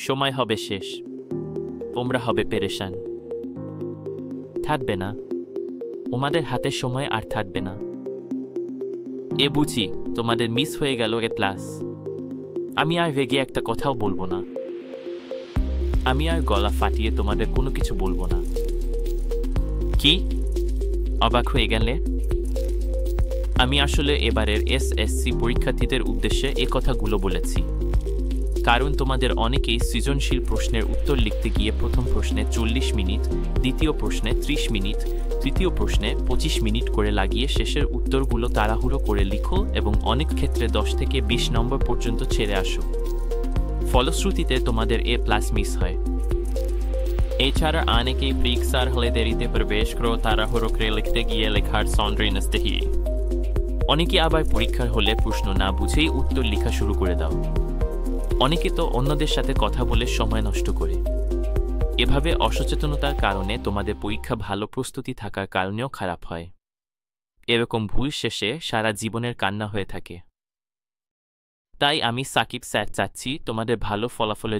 সময় হবে শেষ, তোমরা হবে পেরেশান। থাকবে না, তোমাদের হাতে সময় আর থাকবে না। এ বুঝি তোমাদের মিস হয়ে গেল এ ক্লাস। আমি আর রেগে একটা কথাও বলবো না। আমি আর গলা ফাটিয়ে তোমাদের কোনো কিছু বলবো না। কি অবাক হয়ে গেলে? আমি আসলে এবারের এসএসসি পরীক্ষার্থীদের উদ্দেশ্যে এ কথাগুলো বলেছি, কারণ তোমাদের অনেকেই সৃজনশীল প্রশ্নের উত্তর লিখতে গিয়ে প্রথম প্রশ্নে 40 মিনিট, দ্বিতীয় প্রশ্নে 30 মিনিট, তৃতীয় প্রশ্নে 25 মিনিট করে লাগিয়ে শেষের উত্তরগুলো তাড়াহুড়ো করে লিখো এবং অনেক ক্ষেত্রে 10 থেকে 20 নম্বর পর্যন্ত ছেড়ে আসো। ফলশ্রুতিতে তোমাদের A+ মিস হয়। এছাড়া অনেকেই পরীক্ষার হলে দেরিতে প্রবেশ করে তাড়াহুড়ো করে লিখতে গিয়ে লেখার সন্দ্রেনস্তেহি। অনেকে আবার পরীক্ষার হলে প্রশ্ন না বুঝেই উত্তর লেখা শুরু করে দাও। অনেকে তো অন্যদের সাথে কথা বলে সময় নষ্ট করে। এভাবে অসচেতনতার কারণে তোমাদের পরীক্ষা ভালো প্রস্তুতি থাকার কারণেও খারাপ হয়। এরকম ভুল শেষে সারা জীবনের কান্না হয়ে থাকে। তাই আমি সাকিব স্যার চাচ্ছি তোমাদের ভালো ফলাফলের